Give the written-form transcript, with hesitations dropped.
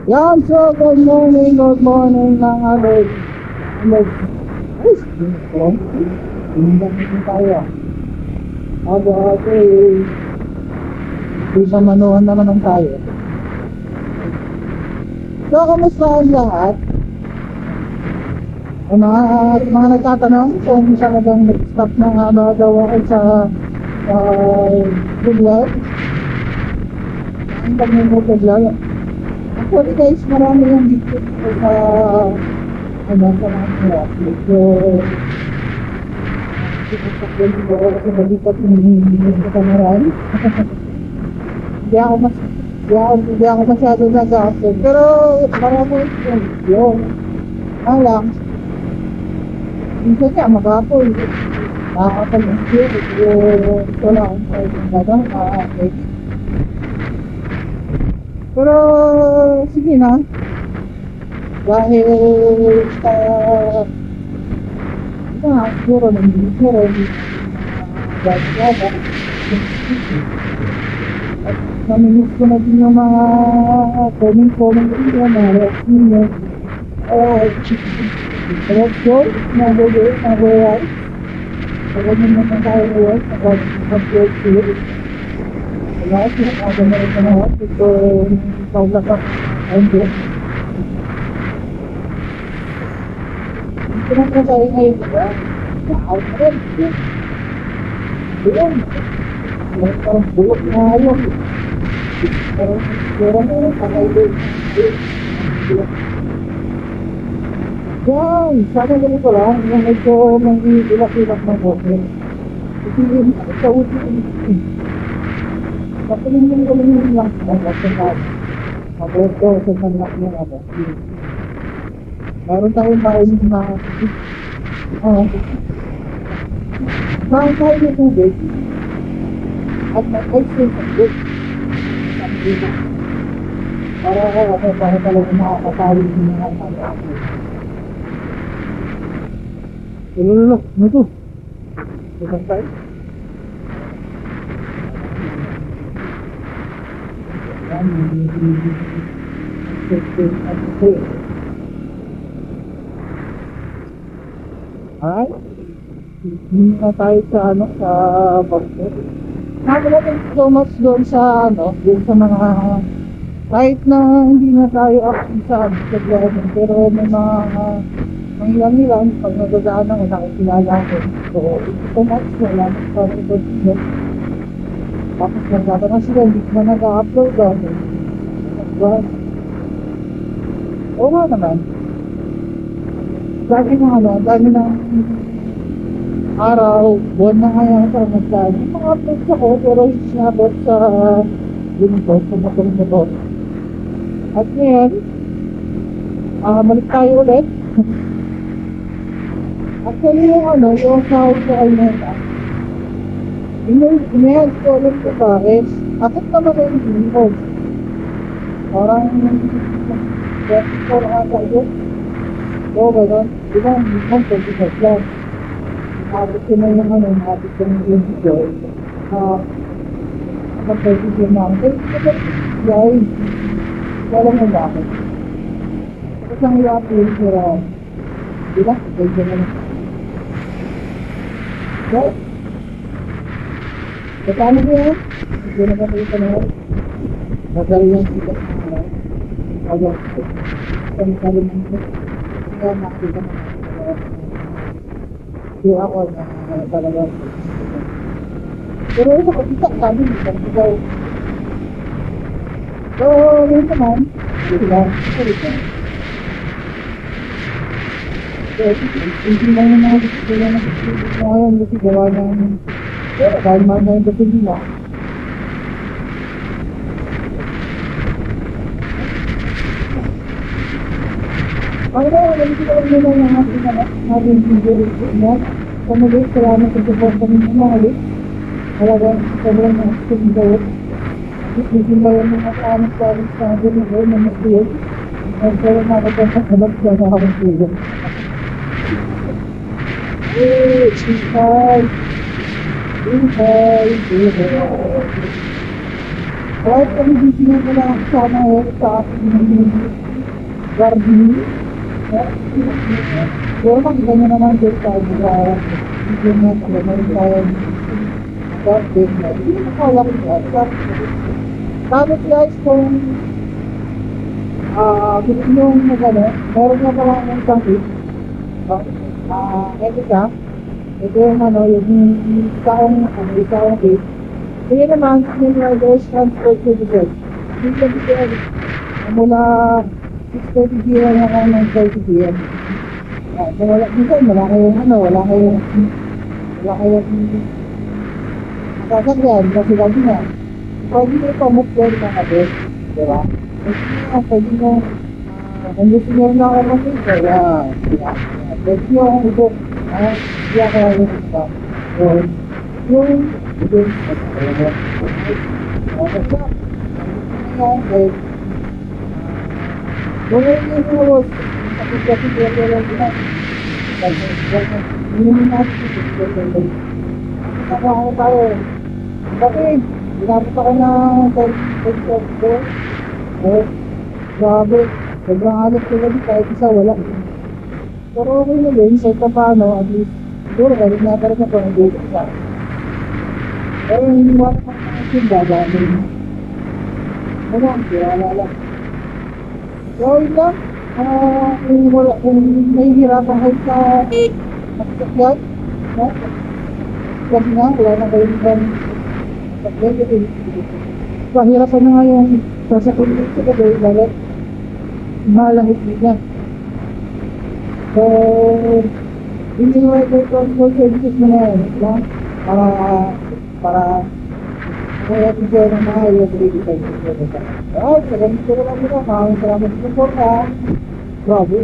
Yan, so good morning mga alay. Ay, hindi tayo. Isa manuhan naman ang tayo. So, kamusta ang lahat? Ang mga nagtatanong kung talagang nag-stop na nga ba daw ako sa vlog. Ang pag-vlog. Actually guys, marami yung dito sa sa mga vlog. So, hindi ko kasi balikat sa kameran. Hindi ako masyado nag-upload. Pero marami yun. Ang lang, minsan niya mag-upload. Nakakapag-upload. Wala akong upload. Pero sige na. Dahil sa siguro gagawin at namimiss ko na din yung mga comment nila na react ninyo. Let's go, nag-work. Pagkakas naman tayo ngayon, nag-upload sila. Wala, sinakaga na rin sa mga ito paulasak ang doon. Ito na po tayo ngayon, diba? Na-out na rin. Doon. Parang bulok na yun. Parang patay doon. Yan, sana ganito lang. Yung medyo may ilak-ilak na boses. Kasi yun, sa uti. Kapalingin lang. Mabuto sa manak ng ano. Meron tayong mahinig na tayo ng tubig at mag-ice ng tubig. Para talaga makakatawid ng mga tao. Lolo, ano to? Isang tayo? Alright, hindi na tayo sa sa Boston. Nakakalating so much doon sa doon sa mga kahit na hindi na tayo active sa vlog, pero may mga ilang pag nagdadaan ako nakikilala ko. So, ito much wala na sa video. Tapos nagtatanong sila, hindi ko na nag-upload daw. Oo nga naman. Dami ng araw, buwan na ngayon sa nagdaan. Yung mga uploads ako, pero hindi sinabot sa lingkod, sa motor. At ngayon, balik tayo ulit. Actually yung sahod ko ay neta. Inahal ko ulit sa pares. Akit naman yung lingkod. Parang 24 ata yun. So, gano'n. Diba, minsan 25 lang. Nakabit ko na yung nakabit ko na yung video. Nakapag-purchase yung namin. Pero, guys, wala mo bakit. Tapos ang i-upload sila. Diba? Pwede na lang. So, paano ko yan? Hindi na ba kayo panahon? Nagal yung sikat na ayaw ko. Kami naman kaya nakakita na yung ako na talagang pero ito kapita sabi nito ikaw so yun naman sila hindi lang yung mga sila na ngayon kasi gawa ng dahil mga ngayon kasi nila ay na, ganito lang nila yung ating video niya. Kumulit, salamat sa support kami ng mga ulit. Talagang sobrang na-active daw. Hindi ba yung mga kaanong parang sa akin na gawin na mas-tuyod. At pero nakapagpapalab siya na akong tuyod. Hi! Kahit kami bibigyan ko lang sana sa ating gardening. Pero makita nyo naman din tayo sa bigyan na sa meron tayong garden. Hindi na makawak yan. Tapos guys, kung gusto nyo mag-ano, meron nga pala ng tangkit. Ito siya. Ito yung ano, yung ikaong gate. Kaya naman, yung riders transport services. Yung services, mula 6:30 p.m. hanggang 9:30 p.m. So wala, minsan wala kayong sasakyan kasi lagi nga. Pwede nyo pamukyan ng abis, di ba? Pwede nyo, kung gusto nyo rin ako mag-ito, yan. Pwede nyo akong i-book. Hindi ako yung isa. Yung kasi ginamit ako ng TikTok ko. Grabe, sobrang alat ko lang kahit isa wala. Pero okay na din, kahit pa paano, at least siguro kahit na talaga po ang dito sa pero hindi wala pa natin gagawin. Wala, wala lang. So, yun lang. Kung nahihirapan kayo sa magsakyan, no? Kasi nga, wala na kayong magsakyan. Pahirapan na nga yung sasakyan dito kasi lalo malahit niya. So, hindi mo ito transport services mo na yan, no? Para kaya siya ng mga yung tayo. Ay, salamat ko lang muna. Maraming salamat sa support ha. Bravo.